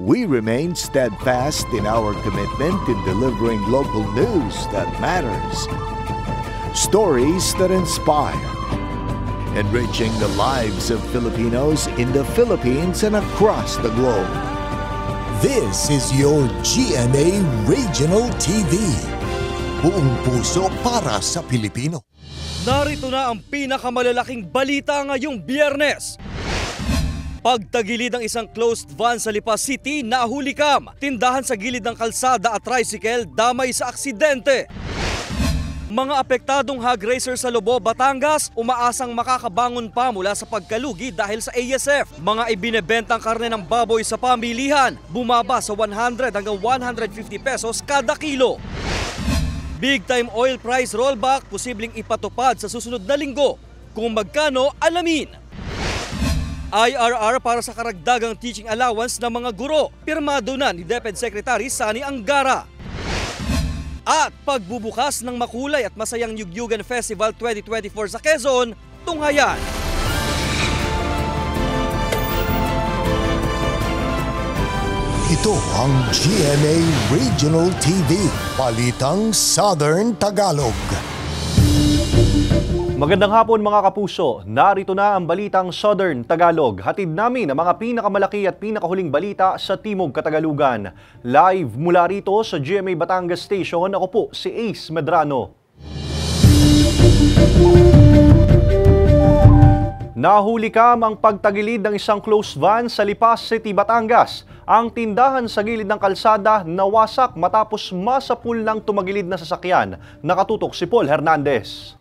we remain steadfast in our commitment in delivering local news that matters. Stories that inspire. Enriching the lives of Filipinos in the Philippines and across the globe. This is your GMA Regional TV. Buong puso para sa Pilipino. Narito na ang pinakamalalaking balita ngayong Biyernes. Pagtagilid ng isang closed van sa Lipa City, nahulikam. Tindahan sa gilid ng kalsada at tricycle damay sa aksidente. Mga apektadong hog racer sa Lobo, Batangas, umaasang makakabangon pa mula sa pagkalugi dahil sa ASF. Mga ibinebentang karne ng baboy sa pamilihan, bumaba sa 100 hanggang 150 pesos kada kilo. Big time oil price rollback posibleng ipatupad sa susunod na linggo. Kung magkano, alamin. IRR para sa karagdagang teaching allowance ng mga guro. Pirmado na ni DepEd Secretary Sani Angara. At pagbubukas ng makulay at masayang Yugyugan Festival 2024 sa Quezon, tunghayan. Ito ang GMA Regional TV, Balitang Southern Tagalog. Magandang hapon mga kapuso, narito na ang Balitang Southern Tagalog. Hatid namin ang mga pinakamalaki at pinakahuling balita sa Timog Katagalugan. Live mula rito sa GMA Batangas Station, ako po si Ace Medrano. Nahulikam ang pagtagilid ng isang closed van sa Lipa City, Batangas. Ang tindahan sa gilid ng kalsada nawasak matapos masapul ng tumagilid na sasakyan. Nakatutok si Paul Hernandez.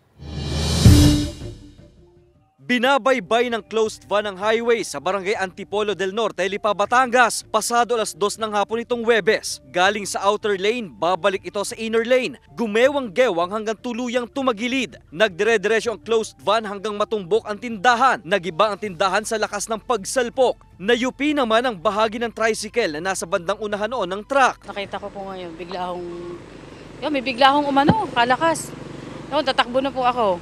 Binabaybay ng closed van ang highway sa barangay Antipolo del Norte, Lipa, Batangas. Pasado 2:00 ng hapon itong Huwebes. Galing sa outer lane, babalik ito sa inner lane. Gumewang-gewang hanggang tuluyang tumagilid. Nagdire-diretso ang closed van hanggang matumbok ang tindahan. Nagiba ang tindahan sa lakas ng pagsalpok. Nayupi naman ang bahagi ng tricycle na nasa bandang unahan noon ng truck. Nakita ko po ngayon, may bigla akong umano, kalakas. Tatakbo na po ako.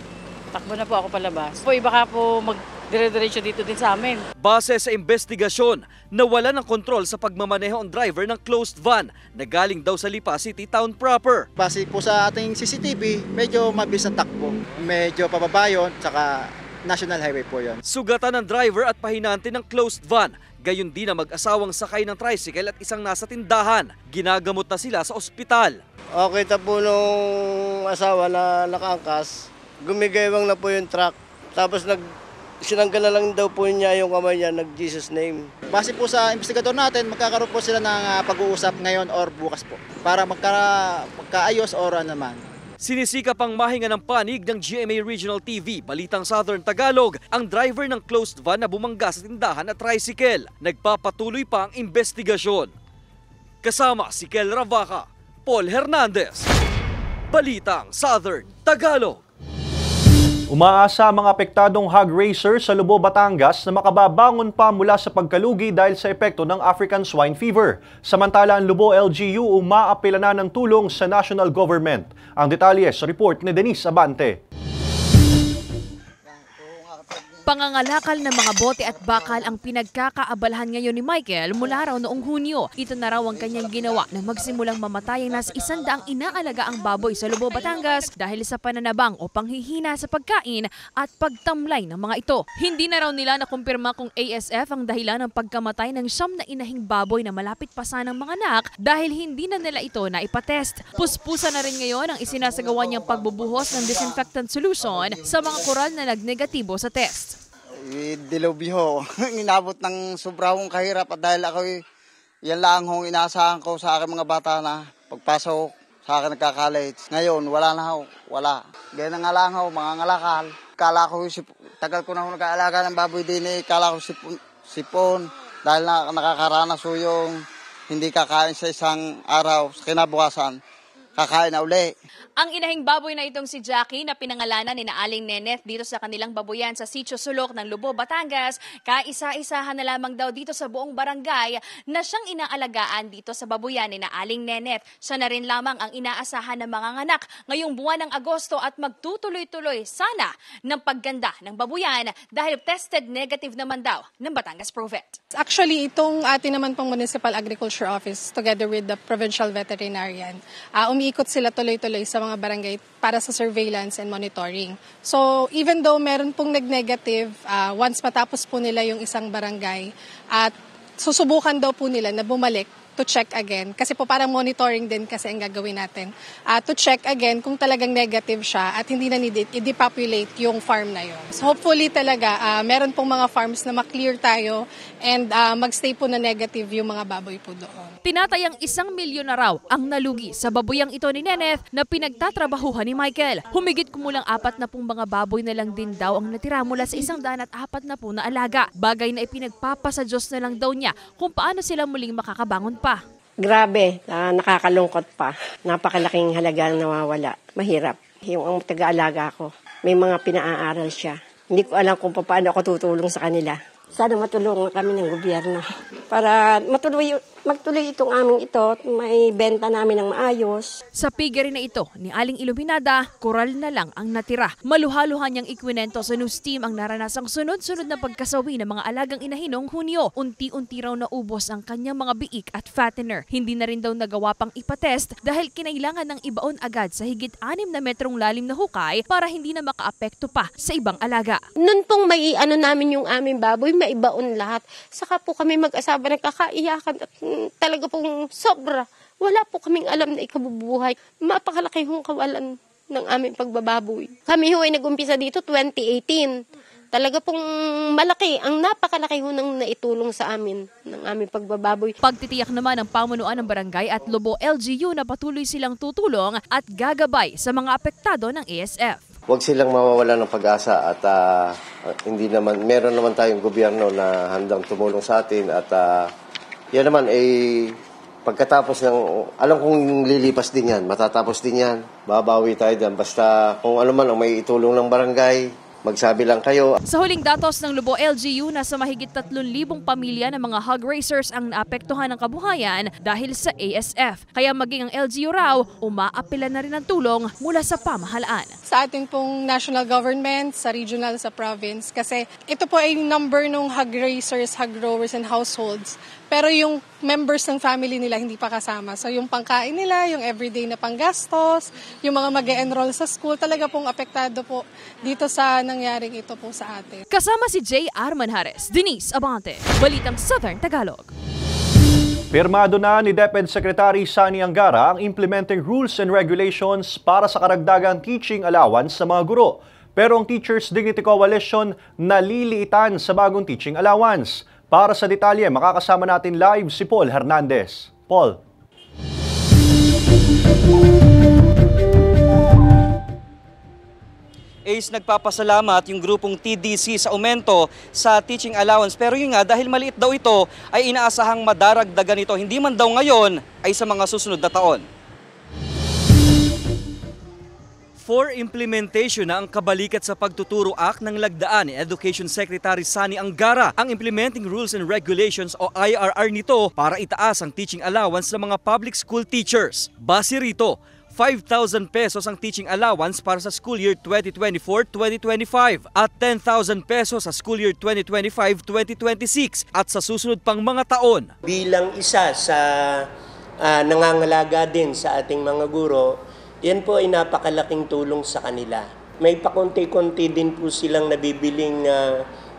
Takbo na po ako palabas. Iba ka po magdire-diretso dito din sa amin. Base sa investigasyon, nawala ng kontrol sa pagmamaneho ang driver ng closed van na galing daw sa Lipa City Town proper. Base po sa ating CCTV, medyo mabilis ang takbo. Medyo pababa yun, tsaka National Highway po yun. Sugatan ng driver at pahinante ng closed van. Gayon din na mag-asawang sakay ng tricycle at isang nasa tindahan. Ginagamot na sila sa ospital. Okay ta po nung asawa na nakaangkas. Gumigewang na po yung truck. Tapos sinanggal na lang daw po niya yung kamay niya, nag-Jesus name. Base po sa investigador natin, magkakaroon po sila ng pag-uusap ngayon or bukas po. Para magkaayos or naman. Sinisikap ang mahinga ng panig ng GMA Regional TV, Balitang Southern Tagalog, ang driver ng closed van na bumangga sa tindahan at tricycle. Nagpapatuloy pa ang investigasyon. Kasama si Kel Ravaca, Paul Hernandez, Balitang Southern Tagalog. Umaasa ang mga apektadong hog racer sa Lobo, Batangas na makababangon pa mula sa pagkalugi dahil sa epekto ng African Swine Fever. Samantala ang Lobo LGU umaapela na ng tulong sa national government. Ang detalye sa report ni Denise Abante. Pangangalakal ng mga bote at bakal ang pinagkakaabalahan ngayon ni Michael mula raw noong Hunyo. Ito na raw ang kanyang ginawa na magsimulang mamatay ang nasa 100 inaalaga ang baboy sa Lobo, Batangas dahil sa pananabang o panghihina sa pagkain at pagtamlay ng mga ito. Hindi na raw nila nakumpirma kung ASF ang dahilan ng pagkamatay ng 9 na inahing baboy na malapit pa sanang mga anak dahil hindi na nila ito na ipatest. Puspusa na rin ngayon ang isinasagawa niyang pagbubuhos ng disinfectant solution sa mga koral na nagnegatibo sa test. Dilubyo. Inabot ng sobrang kahirap at dahil ako yan lang hong inaasahan ko sa aking mga bata na pagpasok sa akin nagkakalit. Ngayon, wala na ho. Wala. Ganyan nga lang ho, mga ngalakal. Kala ko, tagal ko na ho nag-aalaga ng baboy din eh. Kala ko sipon dahil nakakaranas ho yung hindi kakain sa isang araw sa kinabukasan. kakain na uli. Ang inahing baboy na itong si Jackie na pinangalanan ni Aling Neneth dito sa kanilang babuyan sa Sitio Sulok ng Lubo, Batangas, kaisa-isahan na lamang daw dito sa buong barangay na siyang inaalagaan dito sa babuyan ni Aling Neneth. Siya na rin lamang ang inaasahan ng mga anak ngayong buwan ng Agosto at magtutuloy-tuloy sana ng pagganda ng babuyan dahil tested negative naman daw ng Batangas Provet. Actually, itong atin naman pong Municipal Agriculture Office together with the Provincial Veterinarian, umiikot sila tuloy-tuloy sa mga barangay para sa surveillance and monitoring. So even though meron pong nag-negative, once matapos po nila yung isang barangay, at susubukan daw po nila na bumalik to check again. Kasi po parang monitoring din kasi ang gagawin natin. To check again kung talagang negative siya at hindi na need i-depopulate yung farm na yun. So hopefully talaga meron pong mga farms na maklear tayo and magstay po na negative yung mga baboy po doon. Tinatayang 1 milyon na raw ang nalugi sa babuyang ito ni Neneth na pinagtatrabahuhan ni Michael. Humigit kumulang 40 mga baboy na lang din daw ang natira mula sa 140 na alaga. Bagay na ipinagpapasa Diyos na lang daw niya kung paano sila muling makakabangon pa. Grabe, nakakalungkot pa. Napakalaking halaga ang nawawala. Mahirap. Yung ang taga-alaga ko, may mga pinaaral siya. Hindi ko alam kung paano ako tutulong sa kanila. Sana matulungan kami ng gobyerno para magtuloy itong aming ito, may benta namin ng maayos. Sa piggery na ito ni Aling Iluminada, koral na lang ang natira. Maluhaluhan niyang ikwinento sa news team ang naranasang sunod-sunod na pagkasawi ng mga alagang inahin noong Hunyo. Unti-unti raw naubos ang kanyang mga biik at fattener. Hindi na rin daw nagawa pang ipatest dahil kinailangan ng ibaon agad sa higit 6 na metrong lalim na hukay para hindi na makaapekto pa sa ibang alaga. Noon pong may namin yung aming baboy, maibaon lahat. Saka po kami mag-asawa nagkakaiyakan at talaga pong sobra. Wala po kaming alam na ikabubuhay. Mapakalaki hong kawalan ng aming pagbababoy. Kami ho ay nag-umpisa dito 2018. Talaga pong malaki, ang napakalaki ho nang naitulong sa amin ng aming pagbababoy. Pagtitiyak naman ng pamunuan ng barangay at Lubo LGU na patuloy silang tutulong at gagabay sa mga apektado ng ASF. Huwag silang mawawala ng pag-asa at hindi naman, meron naman tayong gobyerno na handang tumulong sa atin at yan naman ay pagkatapos ng, alam kong lilipas din yan, matatapos din yan, babawi tayo dyan. Basta kung ano man ang may itulong ng barangay, magsabi lang kayo. Sa huling datos ng Lubo LGU, nasa mahigit 3,000 pamilya ng mga hog raisers ang naapektuhan ng kabuhayan dahil sa ASF. Kaya maging ang LGU raw, umaapela na rin ang tulong mula sa pamahalaan. Sa ating pong national government, sa regional, sa province, kasi ito po ay number ng hog raisers, hog growers, and households. Pero yung members ng family nila hindi pa kasama. So yung pangkain nila, yung everyday na panggastos, yung mga mag-e-enroll sa school, talaga pong apektado po dito sa nangyaring ito po sa atin. Kasama si J.R. Manjares, Denise Abante, Balitang Southern Tagalog. Pirmado na ni DepEd Secretary Sani Angara ang implementing rules and regulations para sa karagdagang teaching allowance sa mga guro. Pero ang Teachers Dignity Coalition naliliitan sa bagong teaching allowance. Para sa detalye, makakasama natin live si Paul Hernandez. Paul. Ace, nagpapasalamat yung grupong TDC sa aumento sa teaching allowance. Pero yun nga, dahil maliit daw ito, ay inaasahang madaragdagan ito. Hindi man daw ngayon, ay sa mga susunod na taon. For implementation na ang Kabalikat sa Pagtuturo Act ng lagdaan ni Education Secretary Sani Angara ang Implementing Rules and Regulations o IRR nito para itaas ang teaching allowance ng mga public school teachers. Base rito, 5,000 pesos ang teaching allowance para sa school year 2024-2025 at 10,000 pesos sa school year 2025-2026 at sa susunod pang mga taon. Bilang isa sa nangangalaga din sa ating mga guro, yan po ay napakalaking tulong sa kanila. May pakonti-konti din po silang nabibiling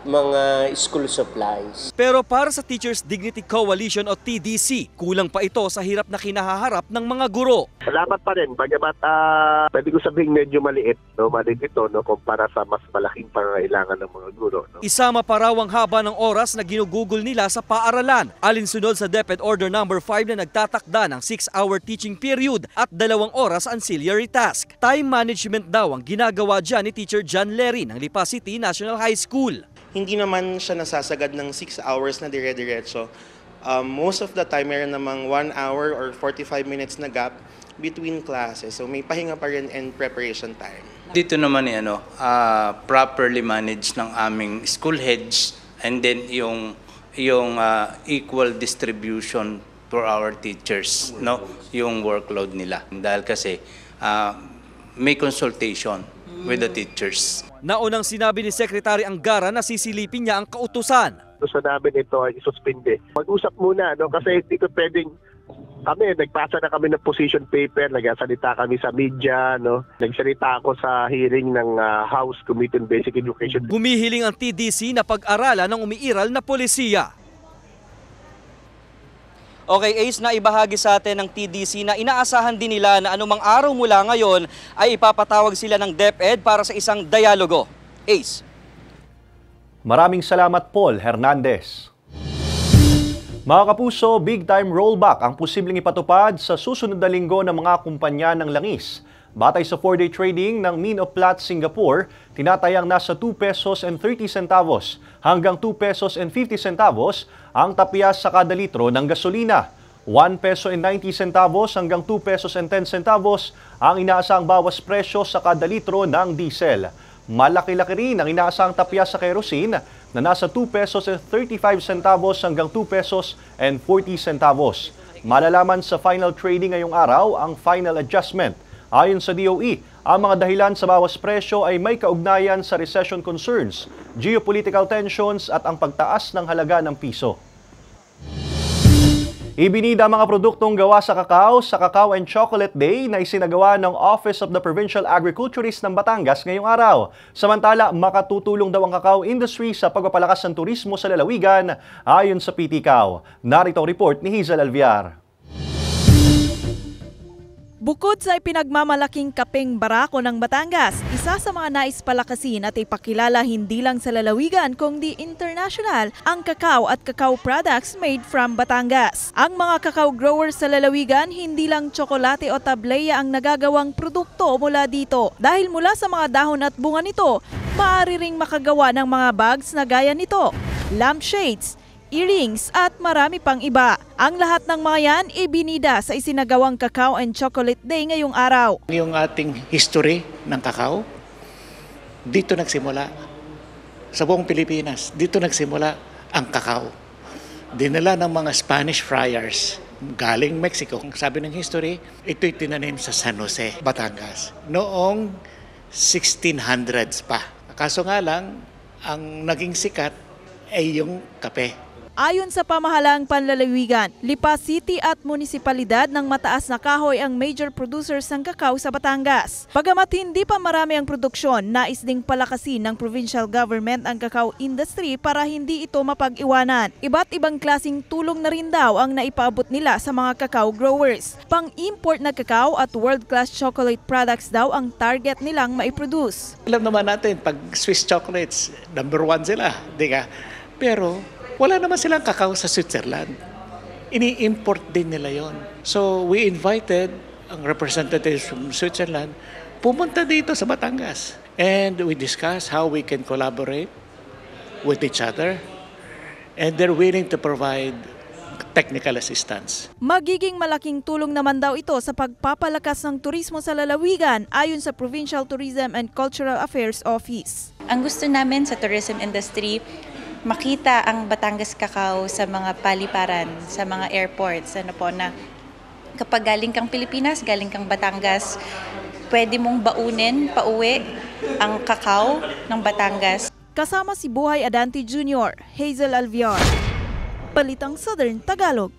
mga school supplies. Pero para sa Teachers Dignity Coalition o TDC, kulang pa ito sa hirap na kinahaharap ng mga guro. Salamat pa rin, bagamat pwede ko sabihin medyo maliit, no? Maliit ito no? Kumpara sa mas malaking pangailangan ng mga guro. No? Isama pa raw ang haba ng oras na ginugugol nila sa paaralan. Alinsunod sa DepEd Order No. 5 na nagtatakda ng 6-hour teaching period at 2 oras ancillary task. Time management daw ang ginagawa dyan ni Teacher John Lery ng Lipa City National High School. Hindi naman siya nasasagad ng 6 hours na dire-diretso. Most of the time, meron namang 1 hour or 45 minutes na gap between classes. So may pahinga pa rin and preparation time. Dito naman properly managed ng aming school heads, and then yung equal distribution for our teachers, no, yung workload nila. Dahil kasi may consultation with the teachers. Naunang sinabi ni Secretary Angara na sisilipin niya ang kautusan. Gusto namin ito ay isuspinde. Mag-usap muna, no? Kasi hindi ko pwedeng nagpasa na kami ng position paper, nagsalita kami sa media, no? Nagsalita ako sa hearing ng House Committee on Basic Education. Gumihiling ang TDC na pag-aralan ng umiiral na polisiya. Okay, Ace, na ibahagi sa atin ng TDC na inaasahan din nila na anumang araw mula ngayon ay ipapatawag sila ng DepEd para sa isang dialogo. Ace. Maraming salamat, Paul Hernandez. Mga kapuso, big-time rollback ang posibleng ipatupad sa susunod na linggo ng mga kumpanya ng langis. Batay sa 4-day trading ng Min of Platts Singapore, tinatayang nasa 2 pesos and 30 centavos hanggang 2 pesos and 50 centavos ang tapyas sa kada litro ng gasolina. 1 peso and 90 centavos hanggang 2 pesos and 10 centavos ang inaasang bawas presyo sa kada litro ng diesel. Malaki-laki rin ang inaasang tapyas sa kerosene na nasa 2 pesos and 35 centavos hanggang 2 pesos and 40 centavos. Malalaman sa final trading ngayong araw ang final adjustment. Ayon sa DOE, ang mga dahilan sa bawas presyo ay may kaugnayan sa recession concerns, geopolitical tensions at ang pagtaas ng halaga ng piso. Ibinida ang mga produktong gawa sa Cacao and Chocolate Day na isinagawa ng Office of the Provincial Agriculturist ng Batangas ngayong araw. Samantala, makatutulong daw ang cacao industry sa pagpapalakas ng turismo sa lalawigan ayon sa PTCAO. Narito ang report ni Hazel Alviar. Bukod sa ipinagmamalaking kapeng barako ng Batangas, isa sa mga nais palakasin at ipakilala hindi lang sa lalawigan kundi international ang kakao at cacao products made from Batangas. Ang mga cacao growers sa lalawigan, hindi lang tsokolate o tableya ang nagagawang produkto mula dito. Dahil mula sa mga dahon at bunga nito, maaari ring makagawa ng mga bags na gaya nito, lampshades, earrings at marami pang iba. Ang lahat ng mga yan ibinida sa isinagawang Cacao and Chocolate Day ngayong araw. Yung ating history ng kakao, dito nagsimula. Sa buong Pilipinas, dito nagsimula ang kakao. Dinala ng mga Spanish friars galing Mexico. Sabi ng history, ito'y tinanim sa San Jose, Batangas. Noong 1600s pa. Kaso nga lang, ang naging sikat ay yung kape. Ayon sa pamahalaang panlalawigan, Lipa City at munisipalidad ng Mataas na Kahoy ang major producers ng kakao sa Batangas. Bagamat hindi pa marami ang produksyon, nais ding palakasin ng provincial government ang kakao industry para hindi ito mapag-iwanan. Iba't ibang klasing tulong na rin daw ang naipaabot nila sa mga kakao growers. Pang-import na kakao at world-class chocolate products daw ang target nilang maiproduce. Alam naman natin, pag Swiss chocolates, #1 sila, di ka? Pero wala naman silang kakao sa Switzerland. Ini-import din nila yon. So we invited ang representatives from Switzerland pumunta dito sa Batangas. And we discussed how we can collaborate with each other. And they're willing to provide technical assistance. Magiging malaking tulong naman daw ito sa pagpapalakas ng turismo sa lalawigan ayon sa Provincial Tourism and Cultural Affairs Office. Ang gusto namin sa tourism industry, makita ang Batangas Cacao sa mga paliparan, sa mga airports. Ano po na kapag galing kang Pilipinas, galing kang Batangas, pwede mong baunin, pauwi ang cacao ng Batangas. Kasama si Buhay Adanti Jr., Hazel Alviar, Balitang Southern Tagalog.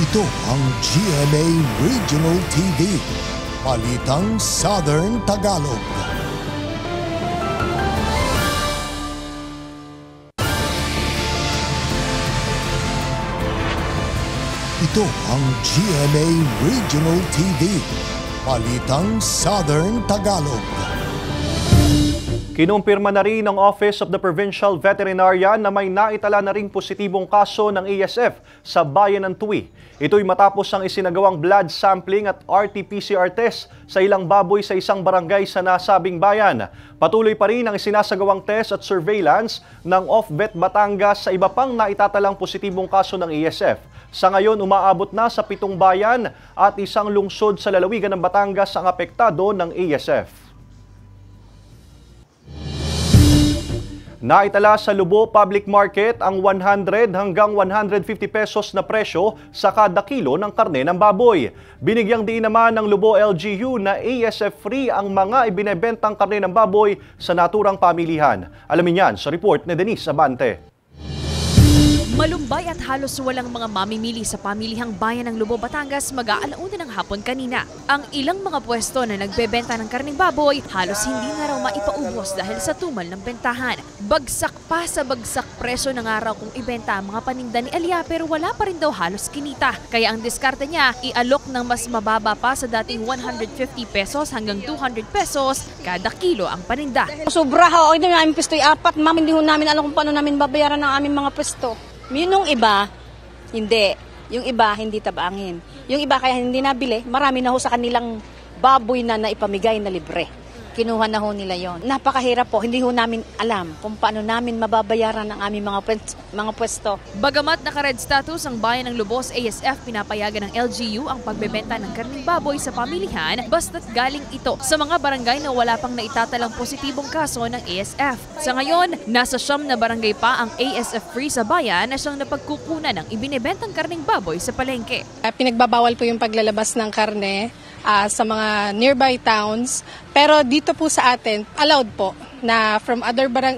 Ito ang GMA Regional TV, Balitang Southern Tagalog. Ito ang GMA Regional TV, Balitang Southern Tagalog. Kinumpirma na rin ng Office of the Provincial Veterinarian na may naitala na ring positibong kaso ng ASF sa bayan ng Tui. Ito'y matapos ang isinagawang blood sampling at RT-PCR test sa ilang baboy sa isang barangay sa nasabing bayan. Patuloy pa rin ang isinasagawang test at surveillance ng Off-Vet Batangas sa iba pang naitatalang positibong kaso ng ASF. Sa ngayon, umaabot na sa 7 bayan at isang lungsod sa lalawigan ng Batangas ang apektado ng ASF. Naitala sa Lubo Public Market ang 100 hanggang 150 pesos na presyo sa kada kilo ng karne ng baboy. Binigyang diin naman ng Lubo LGU na ASF-free ang mga ibinebentang karne ng baboy sa naturang pamilihan. Alamin yan sa report ni Denise Abante. Malumbay at halos walang mga mamimili sa pamilihang bayan ng Lubo, Batangas mag-aalauna ng hapon kanina. Ang ilang mga pwesto na nagbebenta ng karning baboy halos hindi na raw maipaubos dahil sa tumal ng bentahan. Bagsak pa sa bagsak presyo ng araw kung ibenta ang mga paninda ni Alia pero wala pa rin daw halos kinita. Kaya ang diskarte niya, ialok ng mas mababa pa sa dating 150 pesos hanggang 200 pesos kada kilo ang paninda. Sobra ho, ito yung aming pwesto ay 4, ma'am, hindi ho namin alam kung paano namin babayaran ang aming mga pwesto. Yung iba, hindi. Yung iba, hindi tabangin. Yung iba kaya hindi nabili, marami na ho sa kanilang baboy na naipamigay na libre. Kinuha na ho nila yon. Napakahirap po, hindi ho namin alam kung paano namin mababayaran ang aming mga pwesto. Bagamat naka-red status ang bayan ng Lubos ASF, pinapayagan ng LGU ang pagbebenta ng karning baboy sa pamilihan basta't galing ito sa mga barangay na wala pang naitatalang positibong kaso ng ASF. Sa ngayon, nasa 9 na barangay pa ang ASF-free sa bayan na siyang napagkukunan ng ibinebentang karning baboy sa palengke. Pinagbabawal po yung paglalabas ng karne sa mga nearby towns. Pero dito po sa atin, allowed po na from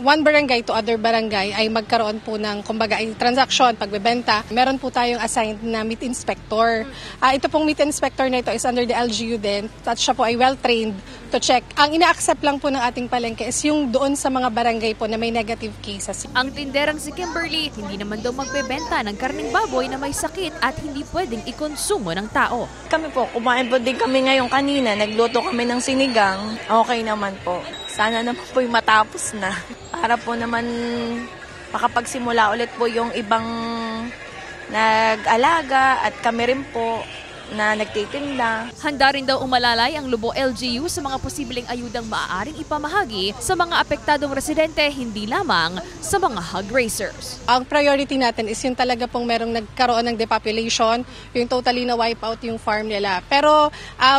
one barangay to other barangay ay magkaroon po ng kumbaga transaction, pagbebenta. Meron po tayong assigned na meat inspector. Ito pong meat inspector na ito is under the LGU din. At siya po ay well-trained to check. Ang ina-accept lang po ng ating palengke is yung doon sa mga barangay po na may negative cases. Ang tinderang si Kimberly, hindi naman daw magbebenta ng karning baboy na may sakit at hindi pwedeng ikonsumo ng tao. Kami po, kumain po din kami ngayon kanina. Nagluto kami ng sinigang. Okay naman po. Sana naman po yung matapos na. Para po naman makapagsimula ulit po yung ibang nag-alaga at kami rin po na nagtitinda. Handa rin daw umalalay ang Lubo LGU sa mga posibleng ayudang maaaring ipamahagi sa mga apektadong residente, hindi lamang sa mga hog raisers. Ang priority natin is yung talaga pong merong nagkaroon ng depopulation, yung totally na wipe out yung farm nila. Pero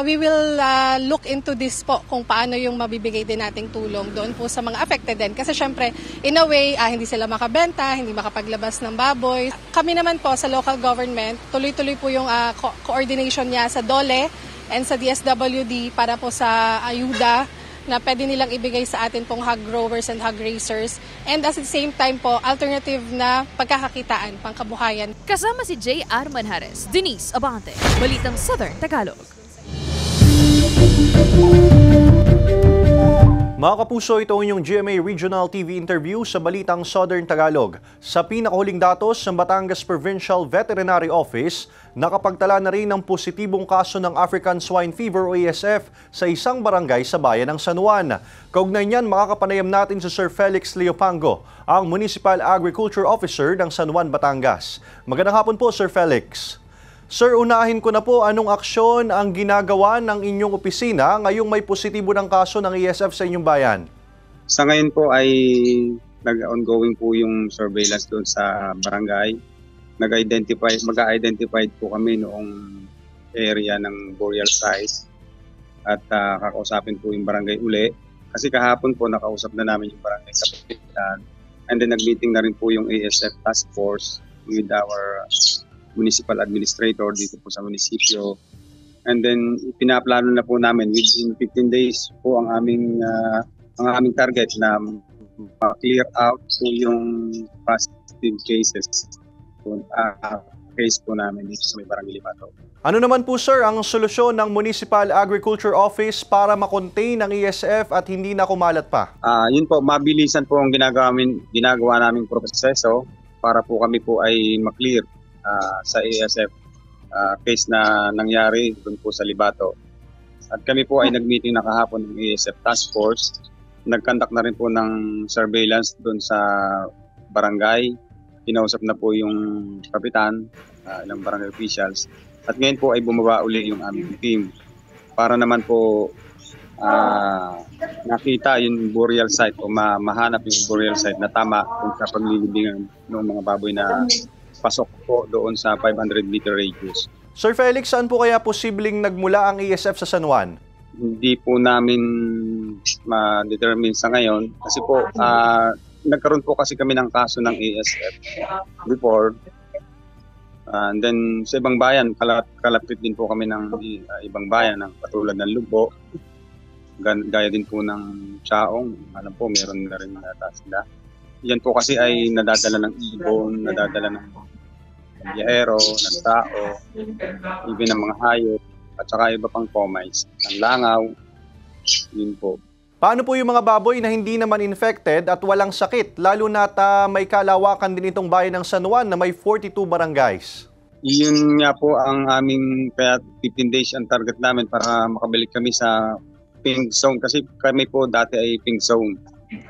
we will look into this po kung paano yung mabibigay din nating tulong doon po sa mga affected din. Kasi syempre, in a way, hindi sila makabenta, hindi makapaglabas ng baboy. Kami naman po sa local government, tuloy-tuloy po yung coordination niya sa DOLE and sa DSWD para po sa ayuda na pwede nilang ibigay sa atin pong hog growers and hog raisers. And at the same time po, alternative na pagkakakitaan, pangkabuhayan. Kasama si J. Arman Harris, Denise Abante, Balitang Southern Tagalog. Mga kapuso, ito ang inyong GMA Regional TV interview sa Balitang Southern Tagalog. Sa pinakahuling datos ng Batangas Provincial Veterinary Office, nakapagtala na rin ng positibong kaso ng African Swine Fever o ASF sa isang barangay sa bayan ng San Juan. Kaugnay niyan, makakapanayam natin si Sir Felix Leopango, ang Municipal Agriculture Officer ng San Juan, Batangas. Magandang hapon po, Sir Felix. Sir, unahin ko na po, anong aksyon ang ginagawa ng inyong opisina ngayong may positibo ng kaso ng ASF sa inyong bayan? Sa ngayon po ay nag-ongoing po yung surveillance doon sa barangay. Mag-identify po kami noong area ng burial site at kakausapin po yung barangay uli. Kasi kahapon po nakausap na namin yung barangay kapitan and then nag-meeting na rin po yung ASF task force with our municipal administrator dito po sa munisipyo. And then pinaplano na po namin within 15 days po ang aming target na clear out po yung positive cases case po namin dito sa may Barangay Limato. Ano naman po, sir, ang solusyon ng Municipal Agriculture Office para makontain ang ASF at hindi na kumalat pa? Yun po, mabilisan po ang ginagawa naming proseso para po kami po ay maklear sa ASF case na nangyari doon po sa Libato. At kami po ay nag-meeting na kahapon ng ASF Task Force Nag-conduct na rin po ng surveillance doon sa barangay. Kinausap na po yung kapitan, ilang barangay officials. At ngayon po ay bumaba uli yung aming team para naman po nakita yung burial site o mahanap yung burial site na tama kung sa paglilibingan ng mga baboy na pasok po doon sa 500-meter radius. Sir Felix, saan po kaya posibleng nagmula ang ESF sa San Juan? Hindi po namin ma-determine sa ngayon kasi po nagkaroon po kasi kami ng kaso ng ESF before. And then sa ibang bayan, kalapit din po kami ng ibang bayan ng katulad ng Lubo. Gaya din po ng Chaong. Alam po, meron na rin nata sila. Yan po kasi ay nadadala ng ibon, nadadala ng biyahero, ng tao, even ng mga hayop, at saka iba pang comines, ng langaw. Yun po. Paano po yung mga baboy na hindi naman infected at walang sakit, lalo na't may kalawakan din itong bayan ng San Juan na may 42 barangays? Yun nga po ang aming, kaya 15 days ang target namin para makabalik kami sa pink zone. Kasi kami po dati ay pink zone.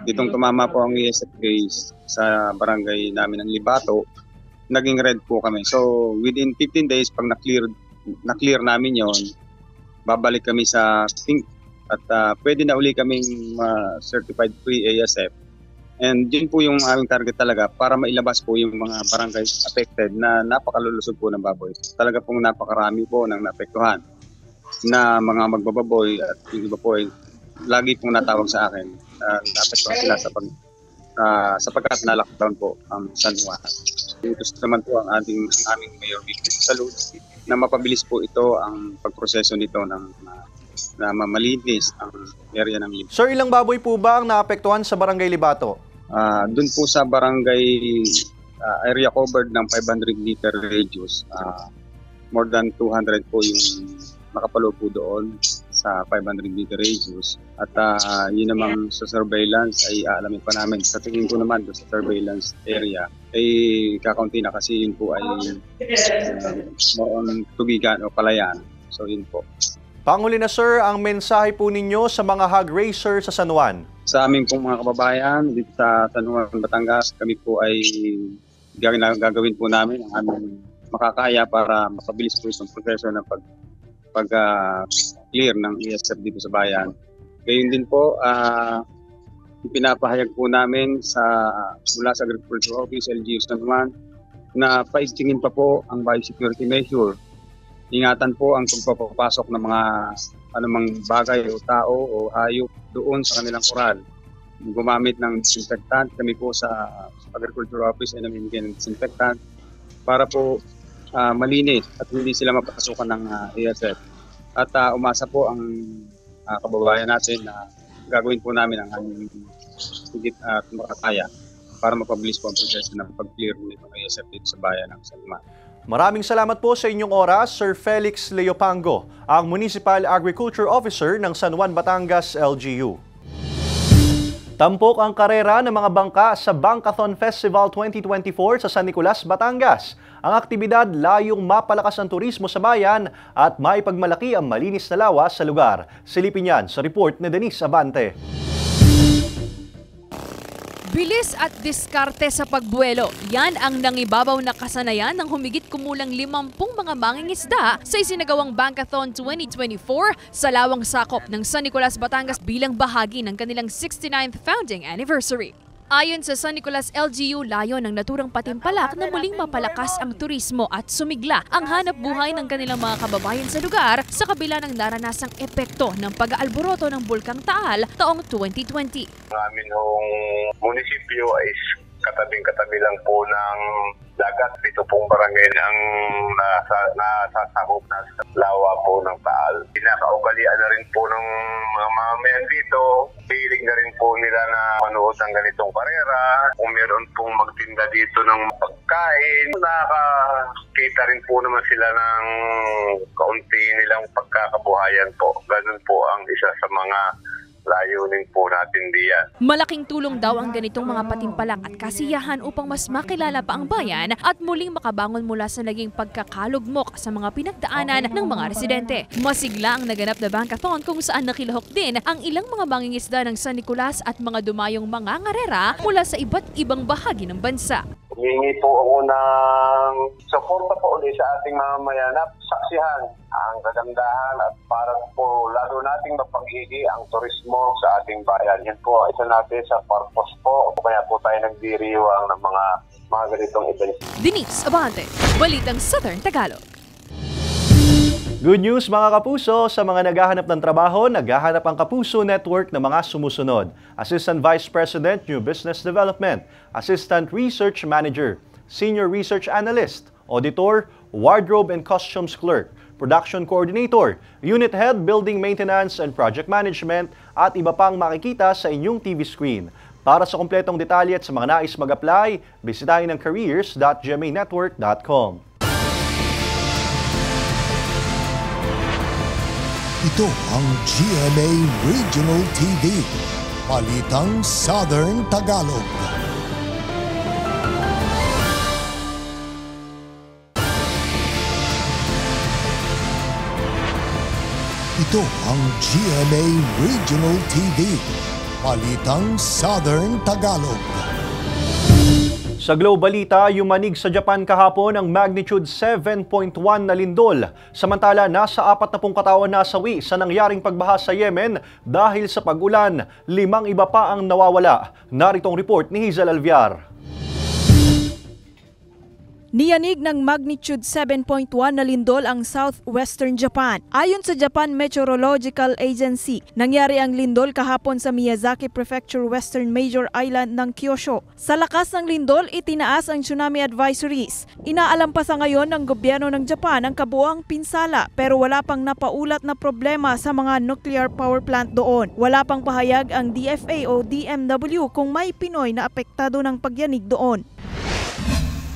Ditong tumama po ang ESF case sa barangay namin ng Libato, naging red po kami. So within 15 days, pag na-clear namin yon, babalik kami sa pink. At pwede na uli kaming certified free ASF. And yun po yung aming target talaga para mailabas po yung mga barangay affected na napakalulusog po ng baboy. Talaga pong napakarami po ng naapektuhan na mga magbababoy at yung iba po ay lagi pong natawag sa akin. Naapektuhan sila sapagkat na-lockdown po ang San Juan. Gusto naman po ang aming Mayor Victor Salud na mapabilis po ito ang pagproseso nito ng na mamalinis ang area ng Libato. Sir, ilang baboy po ba ang naapektuhan sa barangay Libato? Doon po sa barangay area covered ng 500-meter radius, more than 200 po yung nakapalo po doon sa 500-meter radius. At yun namang sa surveillance ay aalamin pa namin. Sa tingin ko naman doon sa surveillance area ay kakaunti na kasi yun po ay more on tugigan o palayan. So yun po. Panghuli na sir, ang mensahe po ninyo sa mga hog racer sa San Juan. Sa aming pong mga kababayan dito sa San Juan, Batangas, kami po ay gagawin po namin ang aming makakaya para mapabilis po itong proseso ng pag-clear ng ESF dito sa bayan. Gayon din po, pinapahayag po namin mula sa Agriculture Office, LGU San Juan, na paigtingin pa po ang biosecurity measure. Ingatan po ang pagpapasok ng mga anumang bagay o tao o hayop doon sa kanilang koral. Gumamit ng disinfectant. Kami po sa Agriculture Office ay namimigay ng disinfectant para po malinis at hindi sila mapapasukan ng ASF. At umasa po ang kababayan natin na gagawin po namin ang aming higit at makakaya para mapabilis po ang proseso ng pag-clear nitong ASF dito sa bayan ng San Juan. Maraming salamat po sa inyong oras, Sir Felix Leopango, ang Municipal Agriculture Officer ng San Juan, Batangas, LGU. Tampok ang karera ng mga bangka sa Bankathon Festival 2024 sa San Nicolas, Batangas. Ang aktibidad layong mapalakas ang turismo sa bayan at maipagmalaki ang malinis na lawas sa lugar. Silipin yan sa report ni Denise Abante. Bilis at diskarte sa pagbuwelo. Yan ang nangibabaw na kasanayan ng humigit kumulang 50 mga mangingisda sa isinagawang Bankathon 2024 sa lawang sakop ng San Nicolas, Batangas bilang bahagi ng kanilang 69th founding anniversary. Ayon sa San Nicolas LGU, layo ng naturang patimpalak na muling mapalakas ang turismo at sumigla ang hanap buhay ng kanilang mga kababayan sa lugar sa kabila ng naranasang epekto ng pag-aalboroto ng Bulkang Taal taong 2020. Ang amin hong munisipyo ay katabing-katabi lang po ng dagat. Ito pong barangay ang nasasakop na sa lawa po ng Taal. Pinakaugalian na rin po ng mga mamamayan dito. Hilig na rin po nila na manood ng ganitong karera. Kung meron pong magtinda dito ng pagkain, nakakita rin po naman sila ng kaunti nilang pagkakabuhayan po. Ganun po ang isa sa mga layunin po natin diyan. Malaking tulong daw ang ganitong mga patimpalak at kasiyahan upang mas makilala pa ang bayan at muling makabangon mula sa naging pagkakalugmok sa mga pinagdaanan ng mga residente. Masigla ang naganap na bankathon kung saan nakilahok din ang ilang mga mangingisda ng San Nicolas at mga dumayong mga ngarera mula sa iba't ibang bahagi ng bansa. Hihingi po ako ng suporta po ulit sa ating mamamayan na saksihan ang kagandahan at para po lalo nating mapangigi ang turismo sa ating bayan. Yan po, isa natin sa purpose po. Kaya po tayo nagdiriwang ng mga ganitong events. Denise Abante, Balitang Southern Tagalog. Good news mga kapuso, sa mga naghahanap ng trabaho, naghahanap ang Kapuso Network ng mga sumusunod. Assistant Vice President, New Business Development, Assistant Research Manager, Senior Research Analyst, Auditor, Wardrobe and Costumes Clerk, Production Coordinator, Unit Head, Building Maintenance and Project Management, at iba pang makikita sa inyong TV screen. Para sa kumpletong detalye at sa mga nais mag-apply, bisitahin ang careers.gmanetwork.com. Ito ang GMA Regional TV, Balitang Southern Tagalog. Ito ang GMA Regional TV, Balitang Southern Tagalog. Sa Globalita, yumanig sa Japan kahapon ang magnitude 7.1 na lindol. Samantala, nasa 40 katao nasawi sa nangyaring pagbaha sa Yemen dahil sa pag-ulan. 5 iba pa ang nawawala. Narito ang report ni Hazel Alviar. Niyanig ng magnitude 7.1 na lindol ang southwestern Japan. Ayon sa Japan Meteorological Agency, nangyari ang lindol kahapon sa Miyazaki Prefecture Western Major Island ng Kyushu. Sa lakas ng lindol, itinaas ang tsunami advisories. Inaalam pa sa ngayon ng gobyerno ng Japan ang kabuuang pinsala pero wala pang napaulat na problema sa mga nuclear power plant doon. Wala pang pahayag ang DFA o DMW kung may Pinoy na apektado ng pagyanig doon.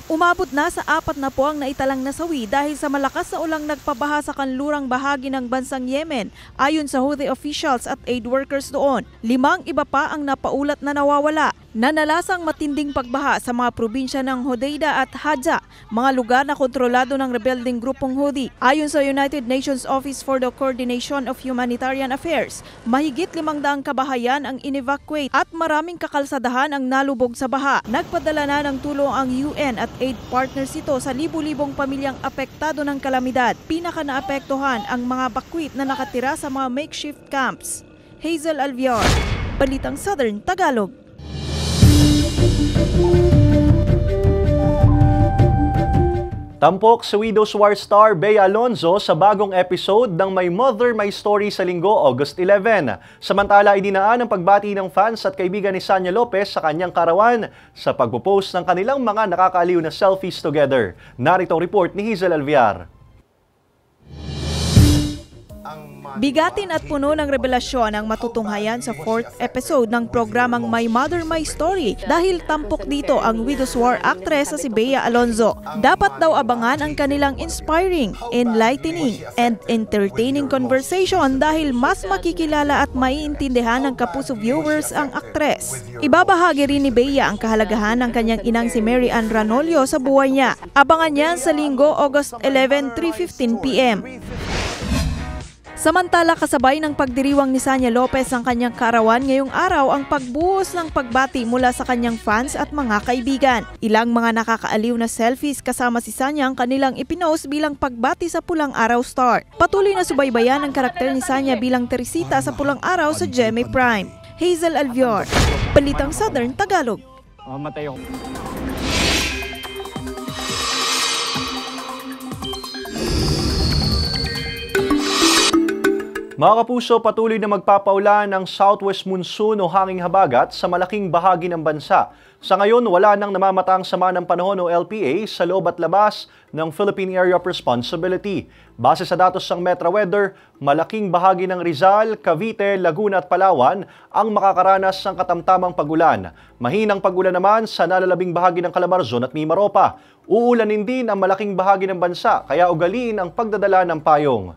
Umabot na sa 4 na po ang naitalang nasawi dahil sa malakas na ulang nagpabaha sa kanlurang bahagi ng bansang Yemen ayon sa Houthi officials at aid workers doon. 5 iba pa ang napaulat na nawawala. Nanalasang matinding pagbaha sa mga probinsya ng Hodeidah at Hadja, mga lugar na kontrolado ng rebelding grupong Houthi. Ayon sa United Nations Office for the Coordination of Humanitarian Affairs, mahigit 500 kabahayan ang in-evacuate at maraming kakalsadahan ang nalubog sa baha. Nagpadala na ng tulong ang UN at aid partners ito sa libu-libong pamilyang apektado ng kalamidad. Pinaka naapektuhan ang mga bakwit na nakatira sa mga makeshift camps. Hazel Alviar, Balitang Southern Tagalog. Tampok sa Widow's War star Bea Alonzo sa bagong episode ng My Mother, My Story sa Linggo, August 11. Samantala, idinaan ang pagbati ng fans at kaibigan ni Sanya Lopez sa kanyang karawan sa pagpo-post ng kanilang mga nakakaaliw na selfies together. Narito ang report ni Hazel Alviar. Bigatin at puno ng revelasyon ang matutunghayan sa 4th episode ng programang My Mother, My Story dahil tampok dito ang Widow's War actress na si Bea Alonzo. Dapat daw abangan ang kanilang inspiring, enlightening, and entertaining conversation dahil mas makikilala at maiintindihan ng kapuso viewers ang aktres. Ibabahagi rin ni Bea ang kahalagahan ng kanyang inang si Mary Ann Ranolio sa buhay niya. Abangan yan sa Linggo, August 11, 3:15 p.m. Samantala, kasabay ng pagdiriwang ni Sanya Lopez ang kanyang kaarawan ngayong araw ang pagbuhos ng pagbati mula sa kanyang fans at mga kaibigan. Ilang mga nakakaaliw na selfies kasama si Sanya ang kanilang ipinost bilang pagbati sa Pulang Araw star. Patuloy na subaybayan ang karakter ni Sanya bilang Teresita sa Pulang Araw sa GMA Prime. Hazel Alviar, Balitang Southern Tagalog. Mga kapuso, patuloy na magpapaulan ng southwest monsoon o hanging habagat sa malaking bahagi ng bansa. Sa ngayon, wala nang namamatang sama ng panahon o LPA sa loob at labas ng Philippine Area of Responsibility. Base sa datos ng Metro Weather, malaking bahagi ng Rizal, Cavite, Laguna at Palawan ang makakaranas ng katamtamang pagulan. Mahinang pagulan naman sa nalalabing bahagi ng Calabarzon at Mimaropa. Uulanin din ang malaking bahagi ng bansa, kaya ugaliin ang pagdadala ng payong.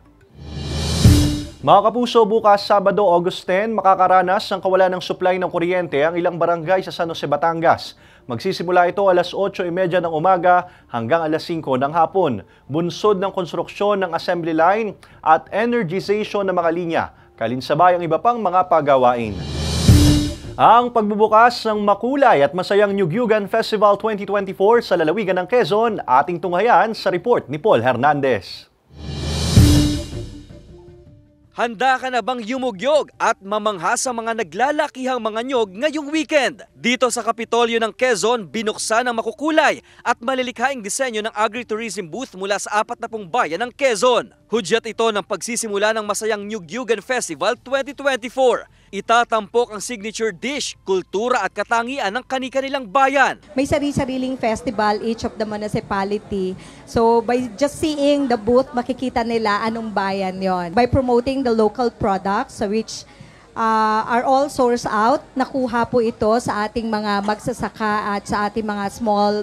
Mga kapuso, bukas Sabado, August 10, makakaranas ng kawalan ng supply ng kuryente ang ilang barangay sa San Jose, Batangas. Magsisimula ito alas 8:30 ng umaga hanggang alas 5 ng hapon. Bunsod ng konstruksyon ng assembly line at energization ng mga linya. Kalinsabay ang iba pang mga pagawain. Ang pagbubukas ng makulay at masayang Nyugyugan Festival 2024 sa lalawigan ng Quezon, ating tunghayan sa report ni Paul Hernandez. Handa ka na bang yumugyog at mamangha sa mga naglalakihang mga nyog ngayong weekend? Dito sa Kapitolyo ng Quezon, binuksan ang makukulay at malilikhaing disenyo ng agritourism booth mula sa 40 bayan ng Quezon. Hudyat ito ng pagsisimula ng masayang Nyugyugan Festival 2024. Itatampok ang signature dish, kultura at katangian ng kani-kanilang bayan. May sari-sariling festival each of the municipality. So by just seeing the booth, makikita nila anong bayan yon. By promoting the local products, which are all sourced out, nakuha po ito sa ating mga magsasaka at sa ating mga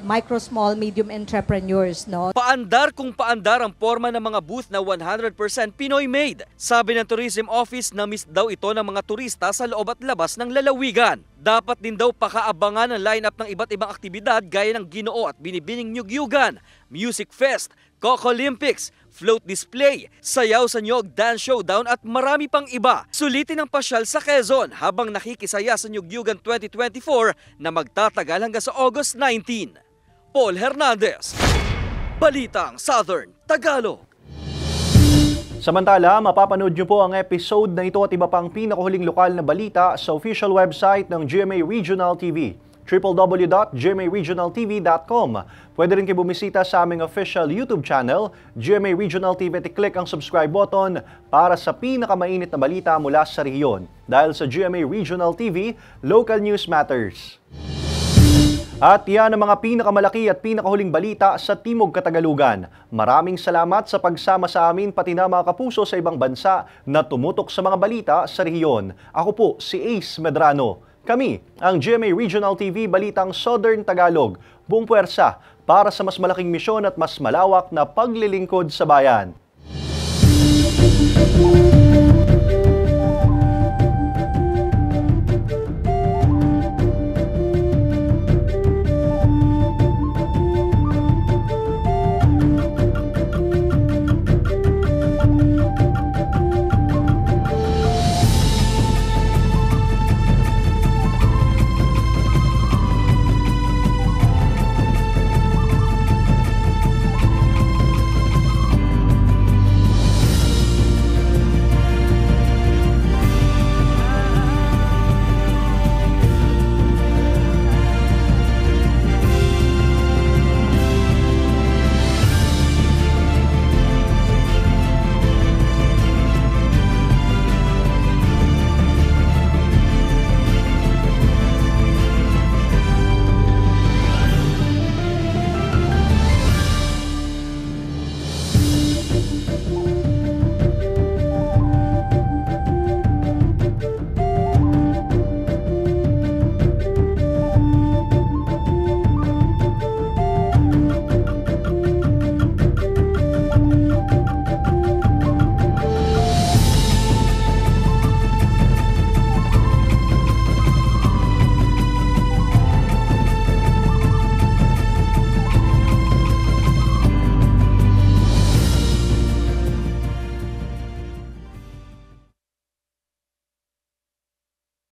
micro, small, medium entrepreneurs. No? Paandar kung paandar ang forma ng mga booth na 100% Pinoy-made. Sabi ng Tourism Office na miss daw ito ng mga turista sa loob at labas ng lalawigan. Dapat din daw pakaabangan ang lineup ng iba't ibang aktibidad gaya ng Ginoo at Binibining Nyugyugan, Music Fest, Coco Olympics, float display, sayaw sa nyog, dance showdown at marami pang iba. Sulitin ang pasyal sa Quezon habang nakikisaya sa Nyugyugan 2024 na magtatagal hanggang sa August 19. Paul Hernandez, Balitang Southern Tagalog. Samantala, mapapanood niyo po ang episode na ito at iba pang pinakuhuling lokal na balita sa official website ng GMA Regional TV, www.gmaregionaltv.com. Pwede rin kayo bumisita sa aming official YouTube channel, GMA Regional TV, at i-click ang subscribe button para sa pinakamainit na balita mula sa rehiyon. Dahil sa GMA Regional TV, local news matters. At yan ang mga pinakamalaki at pinakahuling balita sa Timog Katagalugan. Maraming salamat sa pagsama sa amin pati na mga kapuso sa ibang bansa na tumutok sa mga balita sa rehiyon. Ako po si Ace Medrano. Kami ang GMA Regional TV Balitang Southern Tagalog. Buong puwersa para sa mas malaking misyon at mas malawak na paglilingkod sa bayan.